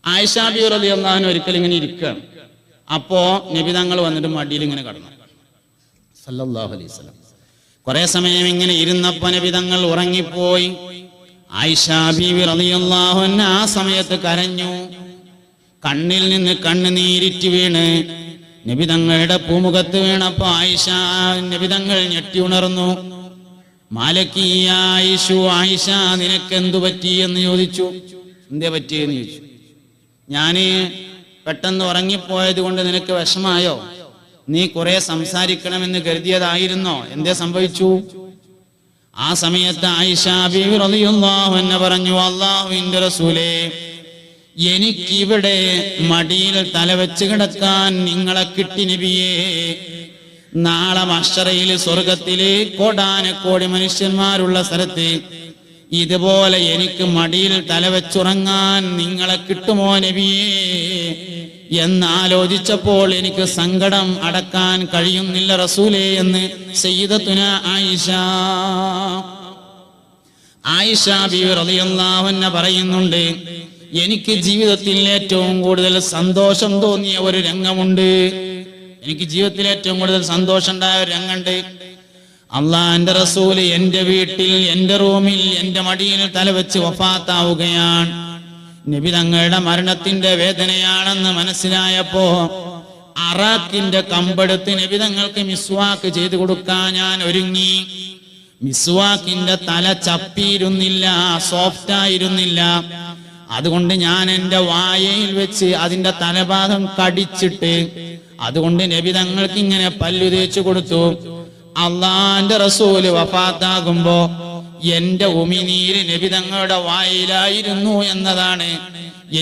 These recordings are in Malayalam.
ആയിഷ ബീവി റളിയല്ലാഹു അൻഹ ഒരിക്കൽ ഇങ്ങനെ ഇരിക്കുകയാണ്. അപ്പോ നബി തങ്ങൾ വന്നിട്ട് മടിയിൽ ഇങ്ങനെ കടന്നു സല്ലല്ലാഹു അലൈഹി വസല്ലം. കുറെ സമയം ഇങ്ങനെ ഇരുന്നപ്പോ നബി തങ്ങൾ ഉറങ്ങിപ്പോയി. ആയിഷ ബീവി റളിയല്ലാഹു അൻഹ ആ സമയത്ത് കരഞ്ഞു. കണ്ണിൽ നിന്ന് കണ്ണുനീരിറ്റ് വീണ് നബി തങ്ങളുടെ പൂമുഖത്ത് വീണപ്പോ ആയിഷ നബി തങ്ങൾ ഞെട്ടി ഉണർന്നു. മാലക്കി ആയിഷു, ആയിഷ നിനക്ക് എന്തു പറ്റി എന്ന് ചോദിച്ചു. എന്തേ പറ്റിയെന്ന് ചോദിച്ചു. ഞാന് പെട്ടെന്ന് ഉറങ്ങിപ്പോയത് കൊണ്ട് നിനക്ക് വിഷമായോ? നീ കുറെ സംസാരിക്കണമെന്ന് കരുതിയതായിരുന്നോ? എന്തേ സംഭവിച്ചു? ആ സമയത്ത് ആയിഷ ബീവി റളിയല്ലാഹു അൻഹ പറഞ്ഞു, അല്ലാഹുവിന്റെ റസൂലേ, എനിക്കിവിടെ മടിയിൽ തലവെച്ച് കിടക്കാൻ നിങ്ങളെ കിട്ടി നബിയേ. നാളെ മഹ്ശറയിൽ സ്വർഗത്തില് കോടാനക്കോടി മനുഷ്യന്മാരുള്ള സ്ഥലത്ത് ഇതുപോലെ എനിക്ക് മടിയിൽ തലവെച്ചുറങ്ങാൻ നിങ്ങളെ കിട്ടുമോ നബിയേ എന്നാലോചിച്ചപ്പോൾ എനിക്ക് സങ്കടം അടക്കാൻ കഴിയുന്നില്ല റസൂലേ എന്ന് സയ്യിദത്തുന ആയിഷ ബീവി റളിയല്ലാഹു അൻഹ പറയുന്നുണ്ട്. എനിക്ക് ജീവിതത്തിൽ ഏറ്റവും കൂടുതൽ സന്തോഷം തോന്നിയ ഒരു രംഗമുണ്ട്. എനിക്ക് ജീവിതത്തിൽ ഏറ്റവും കൂടുതൽ സന്തോഷം ഉണ്ടായ ഒരു രംഗമുണ്ട്. അള്ളാന്റെ റസൂല് എന്റെ വീട്ടിൽ, എന്റെ റൂമിൽ, എന്റെ മടിയിൽ തലവെച്ച് വഫാത്താവുകയാണ്. നബി തങ്ങളുടെ മരണത്തിന്റെ വേദനയാണെന്ന് മനസ്സിലായപ്പോ അറാഖിന്റെ കമ്പെടുത്ത് നബി തങ്ങൾക്ക് മിസ്വാക്ക് ചെയ്തു കൊടുക്കാൻ ഞാൻ ഒരുങ്ങി. മിസ്വാക്കിന്റെ തല ചപ്പിയിരുന്നില്ല, സോഫ്റ്റ് ആയിരുന്നില്ല. അതുകൊണ്ട് ഞാൻ എന്റെ വായയിൽ വെച്ച് അതിന്റെ തലഭാഗം കടിച്ചിട്ട് അതുകൊണ്ട് നബി തങ്ങൾക്ക് ഇങ്ങനെ പല്ലു തേച്ചു കൊടുത്തു. അള്ളാന്റെ റസൂല് വഫാത്താകുമ്പോ എന്റെ ഉമിനീര് നബി തങ്ങളുടെ വായിലായിരുന്നു എന്നതാണ്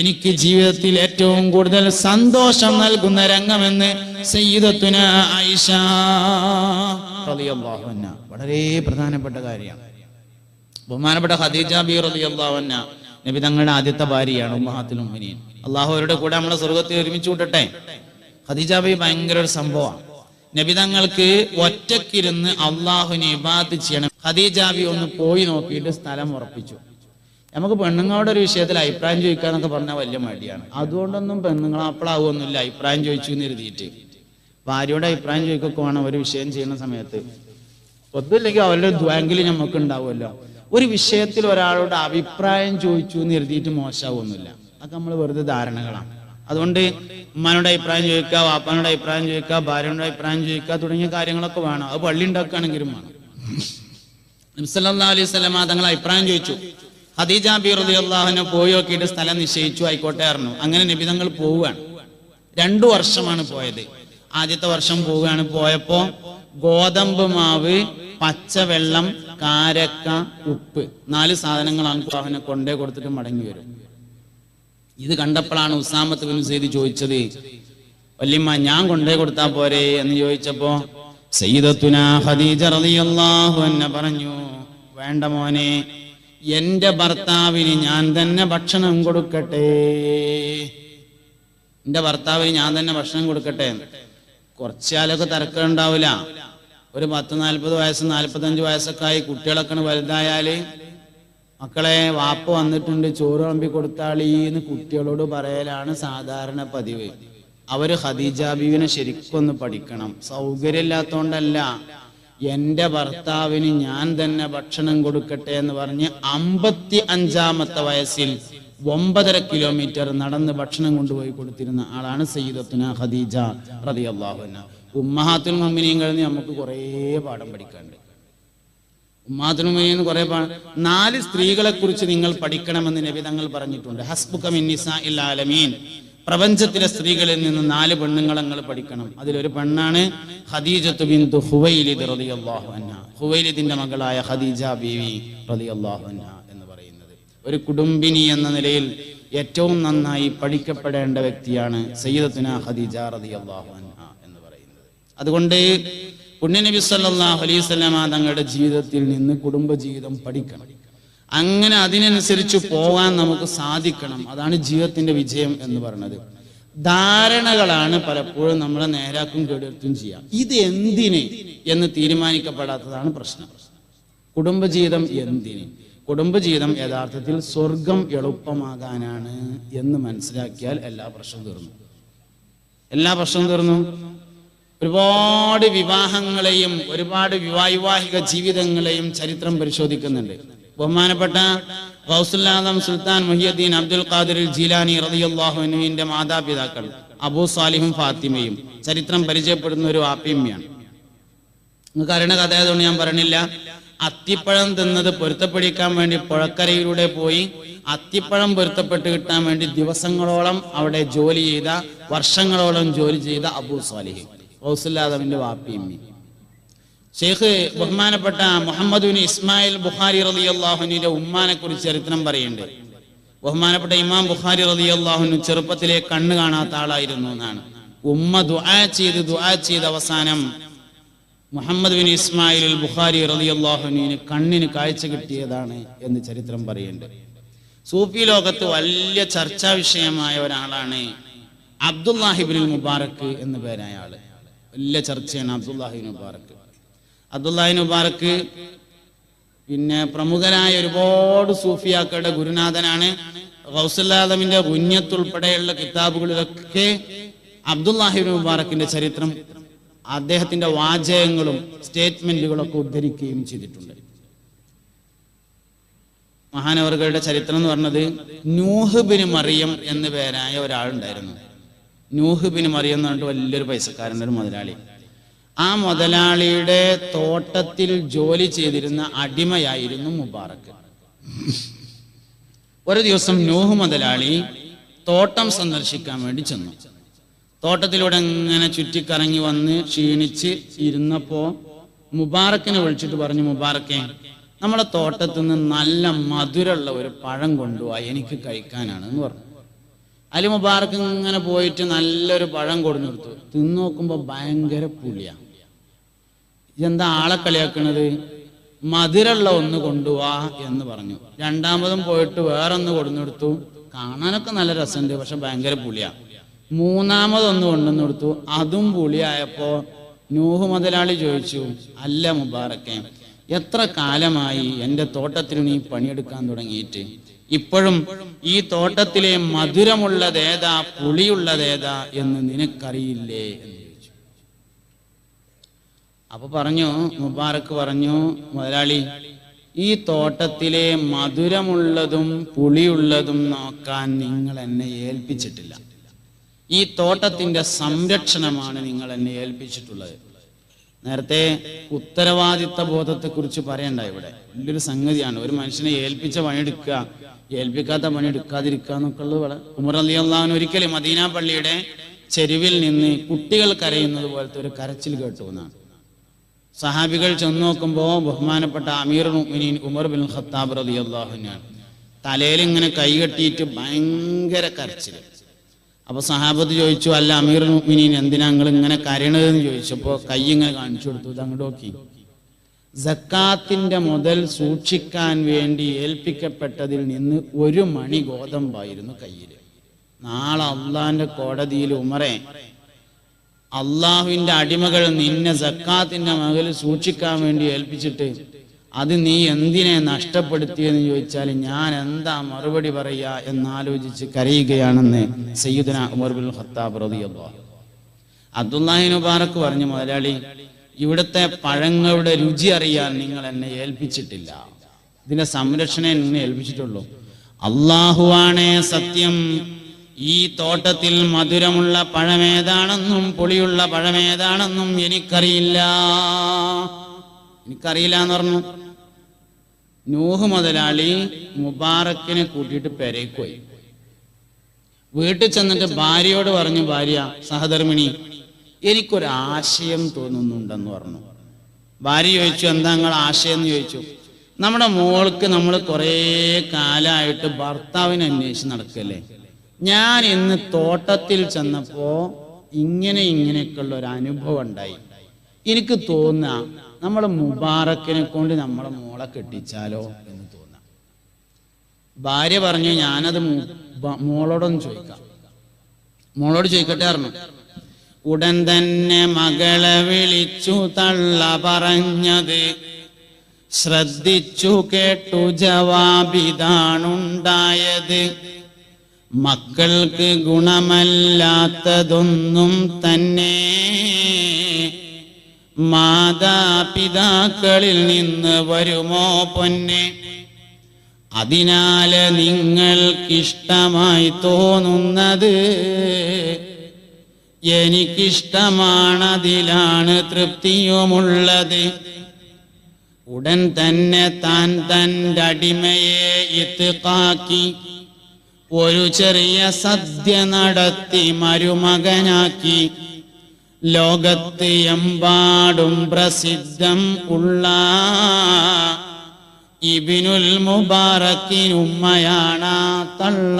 എനിക്ക് ജീവിതത്തിൽ ഏറ്റവും കൂടുതൽ സന്തോഷം നൽകുന്ന രംഗമെന്ന് സയ്യിദത്തുന ആയിഷ റളിയല്ലാഹു അൻഹ. വളരെ പ്രധാനപ്പെട്ട കാര്യമാണ്. ബഹുമാനപ്പെട്ട ഖദീജ ബീവി റളിയല്ലാഹു അൻഹ നബി തങ്ങളുടെ ആദ്യത്തെ ഭാര്യയാണ്, ഉമ്മഹാത്തുൽ മുഅ്മിനീൻ. അള്ളാഹു അവരുടെ കൂടെ നമ്മളെ സ്വർഗത്തിൽ ഒരുമിച്ച് കൂട്ടട്ടെ. ഖദീജ ബീവി ഭയങ്കര ഒരു സംഭവമാണ്. നബി തങ്ങൾക്ക് ഒറ്റക്കിരുന്ന് അള്ളാഹുവിനെ ഇബാദത്ത് ചെയ്യണം. ഖദീജ ബീവി ഒന്ന് പോയി നോക്കിയിട്ട് സ്ഥലം ഉറപ്പിച്ചു. നമുക്ക് പെണ്ണുങ്ങളുടെ ഒരു വിഷയത്തിൽ അഭിപ്രായം ചോദിക്കാന്നൊക്കെ പറഞ്ഞാൽ വലിയ മടിയാണ്. അതുകൊണ്ടൊന്നും പെണ്ണുങ്ങൾ അപ്പളാവുമൊന്നുമില്ല. അഭിപ്രായം ചോദിച്ചു എന്ന് എഴുതിയിട്ട് ഭാര്യയുടെ അഭിപ്രായം ചോദിക്കൊക്കെ വേണം ഒരു വിഷയം ചെയ്യുന്ന സമയത്ത്. ഒന്നുമില്ലെങ്കിൽ അവരുടെ ദ്വാങ്കിൽ നമുക്ക് ഉണ്ടാവുമല്ലോ. ഒരു വിഷയത്തിൽ ഒരാളോട് അഭിപ്രായം ചോദിച്ചു എന്ന് എഴുതിയിട്ട് മോശമാവൊന്നുമില്ല. അതൊക്കെ നമ്മൾ വെറുതെ ധാരണകളാണ്. അതുകൊണ്ട് ഉമ്മാനോട് അഭിപ്രായം ചോദിക്കുക, വാപ്പാനോട് അഭിപ്രായം ചോദിക്കുക, ഭാര്യയോട് അഭിപ്രായം ചോദിക്കുക തുടങ്ങിയ കാര്യങ്ങളൊക്കെ വേണം. അത് പള്ളി ഉണ്ടാക്കുകയാണെങ്കിലും വേണം. നബി സല്ലല്ലാഹു അലൈഹി വസല്ലം തങ്ങൾ അഭിപ്രായം ചോദിച്ചു. ഖദീജ ബീവി റളിയല്ലാഹു അൻഹ പോയി നോക്കിയിട്ട് സ്ഥലം നിശ്ചയിച്ചു. ആയിക്കോട്ടെ പറഞ്ഞു. അങ്ങനെ നബി തങ്ങൾ പോവുകയാണ്. 2 വർഷമാണ് പോയത്. ആദ്യത്തെ വർഷം പോവുകയാണ്. പോയപ്പോ ഗോതമ്പ് മാവ്, പച്ചവെള്ളം, കാരക്ക, ഉപ്പ്, 4 സാധനങ്ങളാണ് അവനെ കൊണ്ടേ കൊടുത്തിട്ട് മടങ്ങി വരും. ഇത് കണ്ടപ്പോഴാണ് ഉസാമത്ത് ബിൻ സെയ്ദ് ചോദിച്ചത്, വല്യമ്മ ഞാൻ കൊണ്ടേ കൊടുത്താ പോരെ എന്ന് ചോദിച്ചപ്പോ സയ്യിദത്തുന ഖദീജ റളിയല്ലാഹു അൻഹ പറഞ്ഞു, വേണ്ട മോനെ, എന്റെ ഭർത്താവിന് ഞാൻ തന്നെ ഭക്ഷണം കൊടുക്കട്ടെ. എന്റെ ഭർത്താവിന് ഞാൻ തന്നെ ഭക്ഷണം കൊടുക്കട്ടെ. കുറച്ചാലൊക്കെ തർക്കം ഉണ്ടാവില്ല. ഒരു 10-40 വയസ്സ് 45 വയസ്സൊക്കെ ആയി കുട്ടികളൊക്കെ വലുതായാല് മക്കളെ വാപ്പ വന്നിട്ടുണ്ട് ചോറ് വിളമ്പി കൊടുത്താളീന്ന് കുട്ടികളോട് പറയലാണ് സാധാരണ പതിവ്. അവര് ഖദീജ ബീവിനെ ശരിക്കൊന്ന് പഠിക്കണം. സൗകര്യമില്ലാത്തോണ്ടല്ല, എന്റെ ഭർത്താവിന് ഞാൻ തന്നെ ഭക്ഷണം കൊടുക്കട്ടെ എന്ന് പറഞ്ഞ് 55-ാമത്തെ വയസ്സിൽ 9.5 കിലോമീറ്റർ നടന്ന് ഭക്ഷണം കൊണ്ടുപോയി കൊടുത്തിരുന്ന ആളാണ് സയ്യിദത്തുന ഖദീജ റളിയല്ലാഹു അൻഹ. ഉമ്മഹാത്തുൽ മുഅ്മിനീങ്ങളിൽ നിന്ന് നമുക്ക് കുറേ പാഠം പഠിക്കാനുണ്ട്. ഉമ്മഹാത്തുൽ മുഅ്മിനീൻ കുറേ 4 സ്ത്രീകളെ കുറിച്ച് നിങ്ങൾ പഠിക്കണമെന്ന് നബി തങ്ങൾ പറഞ്ഞിട്ടുണ്ട്. ഹസ്ബുക മിൻ നിസാഇൽ ആലമീൻ, പ്രപഞ്ചത്തിലെ സ്ത്രീകളിൽ നിന്ന് 4 പെണ്ണുങ്ങളെ നിങ്ങൾ പഠിക്കണം. അതിലൊരു പെണ്ണാണ് ഖദീജത്തു ബിൻതു ഖുവൈലിദ് റളിയല്ലാഹു അൻഹ. ഖുവൈലിദിന്റെ മകളായ ഖദീജ ബീവി റളിയല്ലാഹു അൻഹ എന്ന് പറയുന്നത് ഒരു കുടുംബിനി എന്ന നിലയിൽ ഏറ്റവും നന്നായി പഠിക്കപ്പെടേണ്ട വ്യക്തിയാണ് സയ്യിദത്തുന ഖദീജ റളിയല്ലാഹു അൻഹ എന്ന് പറയുന്നത്. അതുകൊണ്ട് പുണ്യനബി സല്ലല്ലാഹു അലൈഹി വസല്ലം തങ്ങളുടെ ജീവിതത്തിൽ നിന്ന് കുടുംബജീവിതം പഠിക്കണം. അങ്ങനെ അതിനനുസരിച്ച് പോകാൻ നമുക്ക് സാധിക്കണം. അതാണ് ജീവിതത്തിന്റെ വിജയം എന്ന് പറയുന്നത്. ധാരണകളാണ് പലപ്പോഴും നമ്മളെ നേരാക്കും കേടുവരുത്തും ചെയ്യുക. ഇത് എന്തിന് എന്ന് തീരുമാനിക്കപ്പെടാത്തതാണ് പ്രശ്നം. കുടുംബജീവിതം എന്തിന്? കുടുംബജീവിതം യഥാർത്ഥത്തിൽ സ്വർഗം എളുപ്പമാകാനാണ് എന്ന് മനസ്സിലാക്കിയാൽ എല്ലാ പ്രശ്നവും തീർന്നു. ഒരുപാട് വിവാഹങ്ങളെയും ഒരുപാട് വൈവാഹിക ജീവിതങ്ങളെയും ചരിത്രം പരിശോധിക്കുന്നുണ്ട്. ബഹുമാനപ്പെട്ട ഗൗസുൽ ആദം സുൽത്താൻ മുഹിയുദ്ദീൻ അബ്ദുൽ ഖാദിർ ജീലാനി റളിയല്ലാഹു അൻഹുവിന്റെ മാതാപിതാക്കൾ അബൂ സാലിഹും ഫാത്തിമയും ചരിത്രം പരിചയപ്പെടുന്ന ഒരു ആപ്പിയമ്മയാണ്. നിങ്ങൾക്ക് അറിയണ കഥ ആയതുകൊണ്ട് ഞാൻ പറഞ്ഞില്ല. അത്തിപ്പഴം തിന്നത് പൊരുത്തപ്പെടിക്കാൻ വേണ്ടി പുഴക്കരയിലൂടെ പോയി അത്തിപ്പഴം പൊരുത്തപ്പെട്ട് കിട്ടാൻ വേണ്ടി ദിവസങ്ങളോളം അവിടെ ജോലി ചെയ്ത, വർഷങ്ങളോളം ജോലി ചെയ്ത അബൂ സാലിഹ് ഗൗസുൽ ആദമിന്റെ വാപ്പിയമ്മി. ഷെയ്ഖ് ബഹുമാനപ്പെട്ട മുഹമ്മദ് ബിൻ ഇസ്മായിൽ ബുഖാരി റളിയല്ലാഹു അൻഹുവിന്റെ ഉമ്മാനെ കുറിച്ച് ചരിത്രം പറയുന്നുണ്ട്. ബഹുമാനപ്പെട്ട ഇമാം ബുഖാരി റളിയല്ലാഹു അൻഹു ചെറുപ്പത്തിലെ കണ്ണ് കാണാത്ത ആളായിരുന്നു എന്നാണ്. ഉമ്മ ദുആ ചെയ്ത് അവസാനം മുഹമ്മദ് ബിൻ ഇസ്മായിൽ ബുഖാരി റളിയല്ലാഹു അൻഹുവിന് കണ്ണിന് കാഴ്ച കിട്ടിയതാണ് എന്ന് ചരിത്രം പറയുന്നുണ്ട്. സൂഫി ലോകത്ത് വലിയ ചർച്ചാ വിഷയമായ ഒരാളാണ് അബ്ദുല്ലാഹിബ്നുൽ മുബാറക് എന്ന പേരായ ആള്. വലിയ ചർച്ചയാണ് അബ്ദുല്ലാഹിബ്നുൽ മുബാറക്. അബ്ദുല്ലാഹിബ്നുൽ മുബാറക് പിന്നെ പ്രമുഖനായ ഒരുപാട് സൂഫിയാക്കളുടെ ഗുരുനാഥനാണ്. ഗൗസുൽ ആദമിന്റെ ഗുഞ്ഞത്ത് ഉൾപ്പെടെയുള്ള കിതാബുകളിലൊക്കെ അബ്ദുല്ലാഹിബ്നുൽ മുബാറക്കിന്റെ ചരിത്രം, അദ്ദേഹത്തിന്റെ വാചകങ്ങളും സ്റ്റേറ്റ്മെന്റുകളൊക്കെ ഉദ്ധരിക്കുകയും ചെയ്തിട്ടുണ്ട്. മഹാനവറുകളുടെ ചരിത്രം എന്ന് പറഞ്ഞത് നൂഹ് ബിൻ മറിയം എന്ന പേരായ ഒരാളുണ്ടായിരുന്നു. നൂഹ് ബിൻ മറിയം എന്ന് പറഞ്ഞിട്ട് വലിയൊരു പൈസക്കാരൻ്റെ ഒരു മുതലാളി. ആ മുതലാളിയുടെ തോട്ടത്തിൽ ജോലി ചെയ്തിരുന്ന അടിമയായിരുന്നു മുബാറക്ക്. ഒരു ദിവസം നൂഹ് മുതലാളി തോട്ടം സന്ദർശിക്കാൻ വേണ്ടി ചെന്നു. തോട്ടത്തിലൂടെ ഇങ്ങനെ ചുറ്റിക്കറങ്ങി വന്ന് ക്ഷീണിച്ച് ഇരുന്നപ്പോ മുബാറക്കിനെ വിളിച്ചിട്ട് പറഞ്ഞു, മുബാറക്കെ, നമ്മളെ തോട്ടത്തിൽ നിന്ന് നല്ല മധുരമുള്ള ഒരു പഴം കൊണ്ടുപോയി, എനിക്ക് കഴിക്കാനാണ് എന്ന് പറഞ്ഞു. അതിൽ മുബാറക്ക് ഇങ്ങനെ പോയിട്ട് നല്ലൊരു പഴം കൊടുന്നു കൊടുത്തു. തിന്നു നോക്കുമ്പോ ഭയങ്കര പുളിയാ. ഇതെന്താ ആളെ കളിയാക്കണത്? മധുരമുള്ള ഒന്ന് കൊണ്ടുപോവാ എന്ന് പറഞ്ഞു. രണ്ടാമതും പോയിട്ട് വേറൊന്ന് കൊടുന്നു കൊടുത്തു. കാണാനൊക്കെ നല്ല രസമുണ്ട്, പക്ഷെ ഭയങ്കര പുളിയാ. മൂന്നാമതൊന്ന് കൊണ്ടുവന്ന് കൊടുത്തു. അതും പുളിയായപ്പോ നൂഹ് മുതലാളി ചോദിച്ചു, അല്ല മുബാറക്കെ, എത്ര കാലമായി എൻ്റെ തോട്ടത്തിൽ നീ പണിയെടുക്കാൻ തുടങ്ങിയിട്ട്? ഇപ്പോഴും ഈ തോട്ടത്തിലെ മധുരമുള്ളതേതാ പുളിയുള്ളതേതാ എന്ന് നിനക്കറിയില്ലേ എന്ന് ചോദിച്ചു. അപ്പൊ പറഞ്ഞു, മുബാറക്ക് പറഞ്ഞു, മുതലാളി, ഈ തോട്ടത്തിലെ മധുരമുള്ളതും പുളിയുള്ളതും നോക്കാൻ നിങ്ങൾ എന്നെ ഏൽപ്പിച്ചിട്ടില്ല. ഈ തോട്ടത്തിന്റെ സംരക്ഷണമാണ് നിങ്ങൾ എന്നെ ഏൽപ്പിച്ചിട്ടുള്ളത്. നേരത്തെ ഉത്തരവാദിത്ത ബോധത്തെ കുറിച്ച് പറയണ്ട. ഇവിടെ വലിയൊരു സംഗതിയാണ്. ഒരു മനുഷ്യനെ ഏൽപ്പിച്ച പണിയെടുക്കുക, ഏൽപ്പിക്കാത്ത പണിയെടുക്കാതിരിക്കുക എന്നൊക്കെ ഉള്ളത്. ഉമർ റളിയല്ലാഹു അൻഹു ഒരിക്കലും മദീന പള്ളിയുടെ ചെരുവിൽ നിന്ന് കുട്ടികൾ കരയുന്നത് പോലത്തെ ഒരു കരച്ചിൽ കേട്ടു എന്നാണ്. സഹാബികൾ ചെന്ന് നോക്കുമ്പോൾ ബഹുമാനപ്പെട്ട അമീറുൽ മുഅ്മിനീൻ ഉമർ ബിൻ ഖത്താബ് റളിയല്ലാഹു അൻഹു തലയിൽ ഇങ്ങനെ കൈകെട്ടിയിട്ട് ഭയങ്കര കരച്ചിൽ. അപ്പൊ സഹാബത്ത് ചോദിച്ചു, അല്ല അമീറുൽ മുഅ്മിനീൻ, എന്തിനാ നിങ്ങൾ ഇങ്ങനെ കരയണതെന്ന് ചോദിച്ചപ്പോ കൈ ഇങ്ങനെ കാണിച്ചു കൊടുത്തു. ഇത് അങ്ങോട്ട് നോക്കി. സക്കാത്തിന്റെ മുതൽ സൂക്ഷിക്കാൻ വേണ്ടി ഏൽപ്പിക്കപ്പെട്ടതിൽ നിന്ന് 1 മണി ഗോതമ്പായിരുന്നു കയ്യിൽ. നാളെ അള്ളാന്റെ കോടതിയിൽ ഉമറെ, അള്ളാഹുവിന്റെ അടിമകൾ നിന്നെ സക്കാത്തിന്റെ മകളിൽ സൂക്ഷിക്കാൻ വേണ്ടി ഏൽപ്പിച്ചിട്ട് അത് നീ എന്തിനെ നഷ്ടപ്പെടുത്തിയെന്ന് ചോദിച്ചാൽ ഞാൻ എന്താ മറുപടി പറയാ എന്നാലോചിച്ച് കരയുകയാണെന്ന് സയ്യിദുനാ ഉമർ ബിൻ ഖത്താബ് റളിയല്ലാഹു അൻഹു. അബ്ദുല്ലാഹി മുബാറക്ക് പറഞ്ഞു, മുതലാളി, ഇവിടുത്തെ പഴങ്ങളുടെ രുചി അറിയാൻ നിങ്ങൾ എന്നെ ഏൽപ്പിച്ചിട്ടില്ല. ഇതിന്റെ സംരക്ഷണം എന്നെ ഏൽപ്പിച്ചിട്ടുള്ളൂ. അള്ളാഹുവാണേ സത്യം, ഈ തോട്ടത്തിൽ മധുരമുള്ള പഴമേതാണെന്നും പുളിയുള്ള പഴമേതാണെന്നും എനിക്കറിയില്ല എന്ന് പറഞ്ഞു. നൂഹ് മുതലാളി മുബാറക്കിനെ കൂട്ടിയിട്ട് പെരേക്ക് പോയി. വീട്ടിൽ ചെന്നിട്ട് ഭാര്യയോട് പറഞ്ഞു, ഭാര്യ സഹധർമ്മിണി, എനിക്കൊരാശയം തോന്നുന്നുണ്ടെന്ന് പറഞ്ഞു. ഭാര്യ ചോദിച്ചു, എന്താ നിങ്ങൾ ആശയം എന്ന് ചോദിച്ചു. നമ്മുടെ മോൾക്ക് നമ്മൾ കുറേ കാലമായിട്ട് ഭർത്താവിനെ അന്വേഷിച്ച് നടക്കല്ലേ. ഞാൻ ഇന്ന് തോട്ടത്തിൽ ചെന്നപ്പോ ഇങ്ങനെയൊക്കെയുള്ള ഒരു അനുഭവം ഉണ്ടായി. എനിക്ക് തോന്നാ നമ്മളെ മുബാറക്കിനെ കൊണ്ട് നമ്മളെ മോളെ കെട്ടിച്ചാലോ എന്ന് തോന്നാം. ഭാര്യ പറഞ്ഞു, ഞാനത് മോളോടൊന്ന് ചോദിക്കാം. മോളോട് ചോദിക്കട്ടെ പറഞ്ഞു. ഉടൻ തന്നെ മകളെ വിളിച്ചു തള്ള പറഞ്ഞത്, ശ്രദ്ധിച്ചു കേട്ടു ജവാബിതാണുണ്ടായത്. മക്കൾക്ക് ഗുണമല്ലാത്തതൊന്നും തന്നെ മാതാപിതാക്കളിൽ നിന്ന് വരുമോ പൊന്നെ? അതിനാല് നിങ്ങൾക്കിഷ്ടമായി തോന്നുന്നത് എനിക്കിഷ്ടമാണതിലാണ് തൃപ്തിയുമുള്ളത്. ഉടൻ തന്നെ താൻ തൻ്റെ അടിമയെ ഇത്ഖാക്കി ഒരു ചെറിയ സദ്യ നടത്തി മരുമകനാക്കി. ലോകത്ത് എമ്പാടും പ്രസിദ്ധം ഉള്ള ഇബ്നുൽ മുബാറക്കിനുമ്മയാണ് തള്ള.